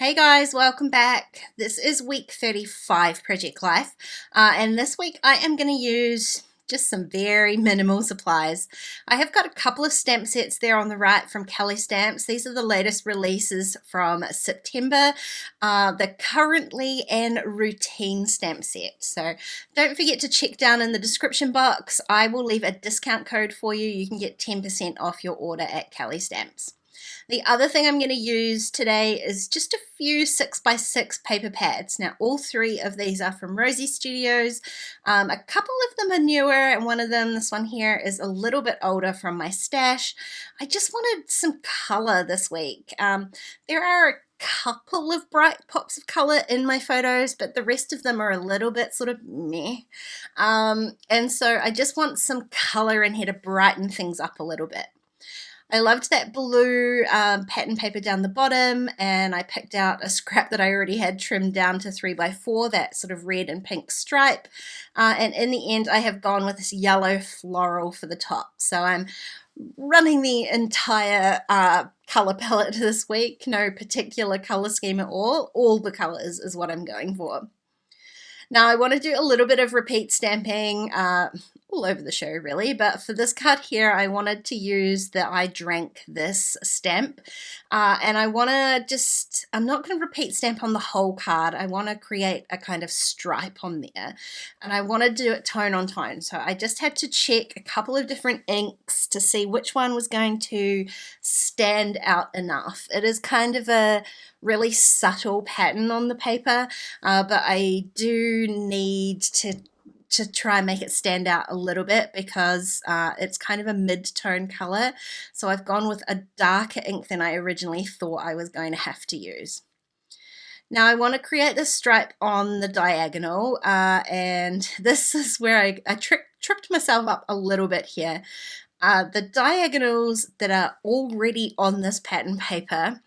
Hey guys, welcome back. This is week 35 Project Life, and this week I am going to use just some very minimal supplies. I have got a couple of stamp sets there on the right from Kellie Stamps. These are the latest releases from September, the currently and routine stamp set. So don't forget to check down in the description box. I will leave a discount code for you. You can get 10% off your order at Kellie Stamps. The other thing I'm going to use today is just a few 6x6 paper pads. Now all three of these are from Rosie Studios. A couple of them are newer, and one of them, this one here, is a little bit older from my stash. I just wanted some color this week. There are a couple of bright pops of color in my photos, but the rest of them are a little bit sort of meh. And so I just want some color in here to brighten things up a little bit. I loved that blue pattern paper down the bottom, and I picked out a scrap that I already had trimmed down to 3x4, that sort of red and pink stripe, and in the end I have gone with this yellow floral for the top. So I'm running the entire color palette this week, no particular color scheme at all the colors is what I'm going for. Now I want to do a little bit of repeat stamping all over the show really, but for this card here I wanted to use the I Drank This stamp, and I want to I'm not going to repeat stamp on the whole card. I want to create a kind of stripe on there, and I want to do it tone on tone. So I just had to check a couple of different inks to see which one was going to stand out enough. It is kind of a really subtle pattern on the paper, but I do need to try and make it stand out a little bit because it's kind of a mid-tone color. So I've gone with a darker ink than I originally thought I was going to have to use. Now I want to create this stripe on the diagonal, and this is where I tripped myself up a little bit here. The diagonals that are already on this pattern paper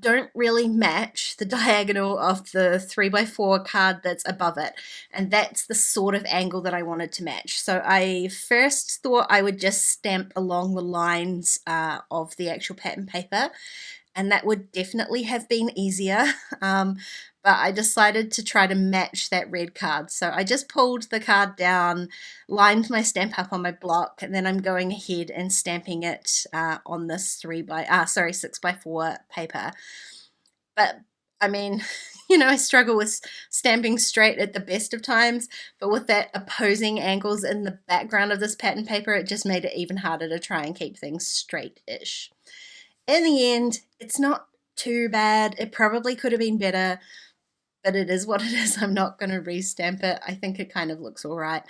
don't really match the diagonal of the 3x4 card that's above it, and that's the sort of angle that I wanted to match. So I first thought I would just stamp along the lines of the actual pattern paper, and that would definitely have been easier, but I decided to try to match that red card. So I just pulled the card down, lined my stamp up on my block, and then I'm going ahead and stamping it on this 6x4 paper. But I mean, you know, I struggle with stamping straight at the best of times, but with that opposing angles in the background of this pattern paper, it just made it even harder to try and keep things straight-ish. In the end, it's not too bad. It probably could have been better, but it is what it is. I'm not going to restamp it. I think it kind of looks all right.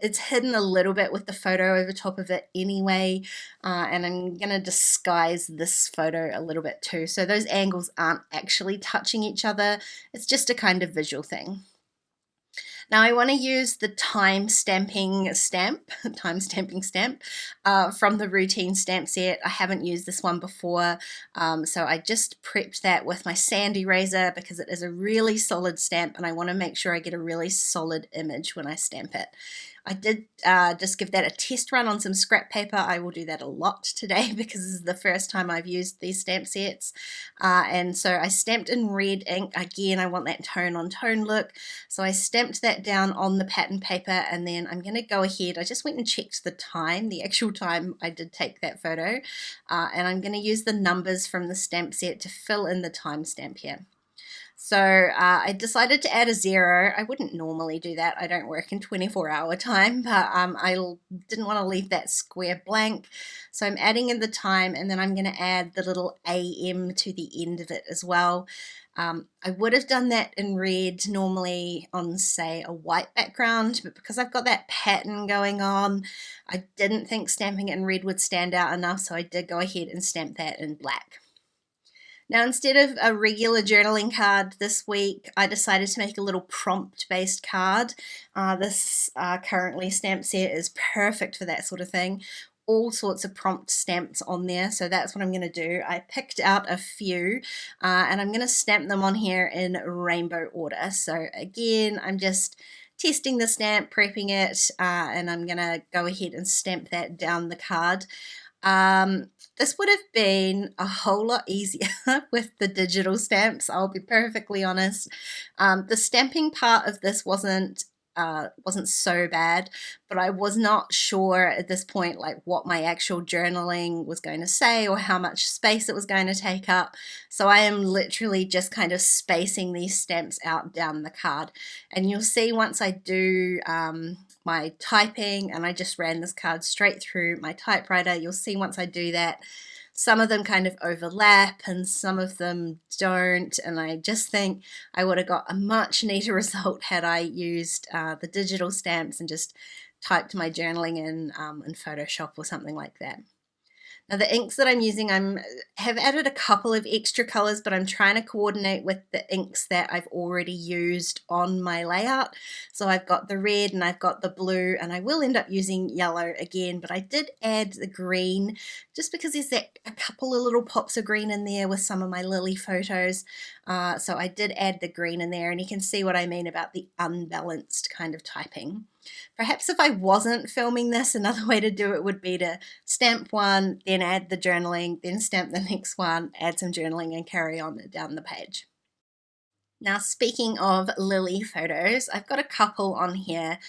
It's hidden a little bit with the photo over top of it anyway, and I'm going to disguise this photo a little bit too. So those angles aren't actually touching each other. It's just a kind of visual thing. Now I want to use the time stamping stamp from the routine stamp set. I haven't used this one before, so I just prepped that with my sand eraser because it is a really solid stamp, and I want to make sure I get a really solid image when I stamp it. I did just give that a test run on some scrap paper. I will do that a lot today because this is the first time I've used these stamp sets. And so I stamped in red ink. Again, I want that tone on tone look. So I stamped that down on the pattern paper, and then I'm going to go ahead. I just went and checked the time, the actual time I did take that photo. And I'm going to use the numbers from the stamp set to fill in the time stamp here. So I decided to add a 0. I wouldn't normally do that. I don't work in 24-hour time, but I didn't want to leave that square blank. So I'm adding in the time, and then I'm going to add the little AM to the end of it as well. I would have done that in red normally on, say, a white background, but because I've got that pattern going on, I didn't think stamping it in red would stand out enough, so I did go ahead and stamp that in black. Now, instead of a regular journaling card this week, I decided to make a little prompt-based card. This currently stamp set is perfect for that sort of thing. All sorts of prompt stamps on there, so that's what I'm going to do. I picked out a few, and I'm going to stamp them on here in rainbow order. So again, I'm just testing the stamp, prepping it, and I'm going to go ahead and stamp that down the card. This would have been a whole lot easier with the digital stamps, I'll be perfectly honest. The stamping part of this wasn't so bad, but I was not sure at this point like what my actual journaling was going to say or how much space it was going to take up. So I am literally just kind of spacing these stamps out down the card, and you'll see once I do my typing and I just ran this card straight through my typewriter, you'll see once I do that some of them kind of overlap and some of them don't, and I just think I would have got a much neater result had I used the digital stamps and just typed my journaling in Photoshop or something like that. Now the inks that I'm using, have added a couple of extra colors, but I'm trying to coordinate with the inks that I've already used on my layout. So I've got the red and I've got the blue, and I will end up using yellow again, but I did add the green just because there's a couple of little pops of green in there with some of my lily photos. So I did add the green in there, and you can see what I mean about the unbalanced kind of typing. Perhaps if I wasn't filming this, another way to do it would be to stamp one, then add the journaling, then stamp the next one, add some journaling, and carry on down the page. Now, speaking of lily photos, I've got a couple on here.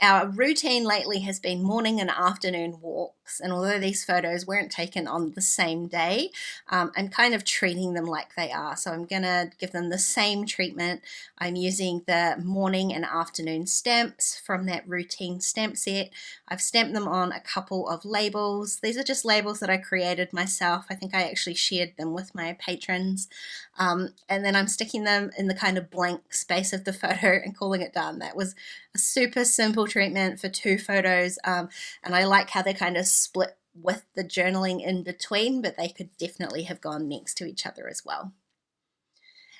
Our routine lately has been morning and afternoon walks, and although these photos weren't taken on the same day, I'm kind of treating them like they are. So I'm going to give them the same treatment. I'm using the morning and afternoon stamps from that routine stamp set. I've stamped them on a couple of labels. These are just labels that I created myself. I think I actually shared them with my patrons. And then I'm sticking them in the kind of blank space of the photo and calling it done. That was a super simple treatment for 2 photos, and I like how they kind of split with the journaling in between, but they could definitely have gone next to each other as well.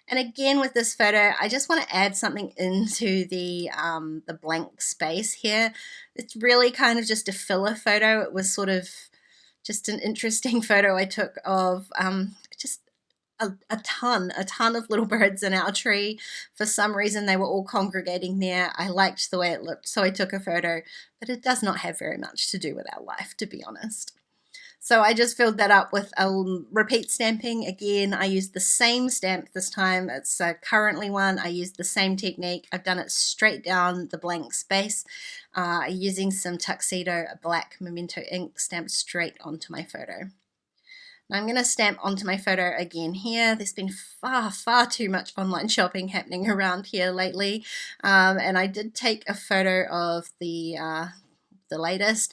And again with this photo, I just want to add something into the blank space here. It's really kind of just a filler photo. It was sort of just an interesting photo I took of just a ton of little birds in our tree. For some reason they were all congregating there. I liked the way it looked, so I took a photo, but it does not have very much to do with our life, to be honest. So I just filled that up with a repeat stamping. Again, I used the same stamp this time. It's a currently one. I used the same technique. I've done it straight down the blank space using some Tuxedo black memento ink stamped straight onto my photo. Now I'm going to stamp onto my photo again here. There's been far too much online shopping happening around here lately, and I did take a photo of the latest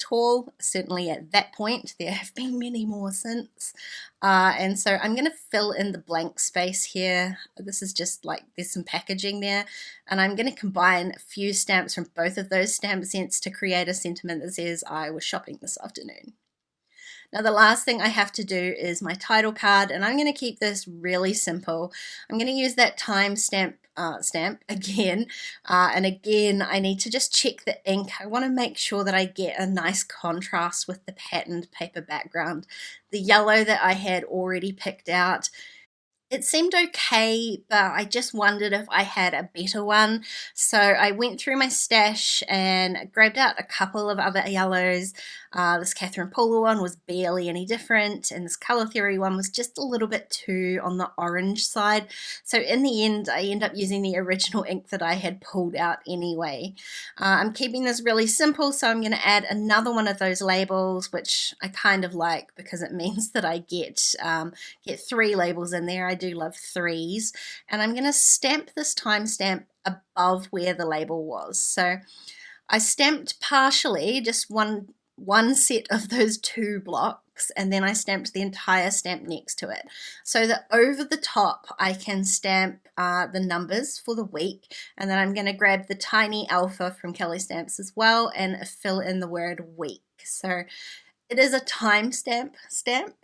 haul. Certainly at that point, there have been many more since, and so I'm going to fill in the blank space here. This is just like there's some packaging there, and I'm going to combine a few stamps from both of those stamp sets to create a sentiment that says I was shopping this afternoon. Now the last thing I have to do is my title card, and I'm going to keep this really simple. I'm going to use that time stamp again, and again I need to just check the ink. I want to make sure that I get a nice contrast with the patterned paper background. The yellow that I had already picked out, it seemed okay, but I just wondered if I had a better one. So I went through my stash and grabbed out a couple of other yellows. This Catherine Pooler one was barely any different, and this Colour Theory one was just a little bit too on the orange side. So in the end, I end up using the original ink that I had pulled out anyway. I'm keeping this really simple, so I'm going to add another one of those labels, which I kind of like because it means that I get 3 labels in there. I do love 3s, and I'm going to stamp this timestamp above where the label was. So I stamped partially, just one set of those 2 blocks, and then I stamped the entire stamp next to it, so that over the top I can stamp the numbers for the week, and then I'm going to grab the tiny alpha from Kellie Stamps as well and fill in the word week. So it is a timestamp stamp.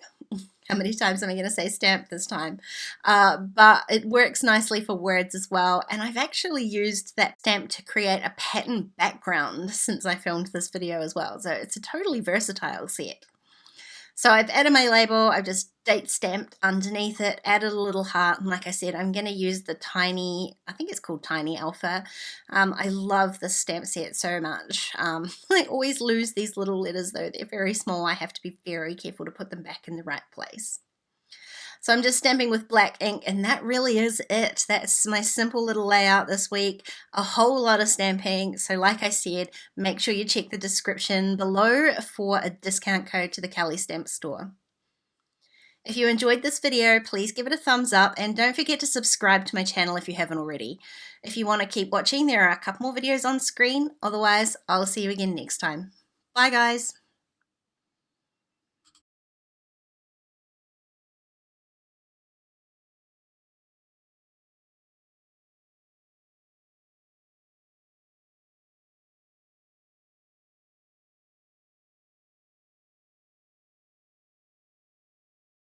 How many times am I going to say stamp this time? But it works nicely for words as well. And I've actually used that stamp to create a pattern background since I filmed this video as well. So it's a totally versatile set. So I've added my label, I've just date stamped underneath it, added a little heart, and like I said, I'm going to use the tiny, I think it's called Tiny Alpha. I love this stamp set so much. I always lose these little letters though, they're very small. I have to be very careful to put them back in the right place. So I'm just stamping with black ink, and that really is it. That's my simple little layout this week. A whole lot of stamping. So like I said, make sure you check the description below for a discount code to the Kellie Stamps store. If you enjoyed this video, please give it a thumbs up, and don't forget to subscribe to my channel if you haven't already. If you want to keep watching, there are a couple more videos on screen. Otherwise, I'll see you again next time. Bye guys!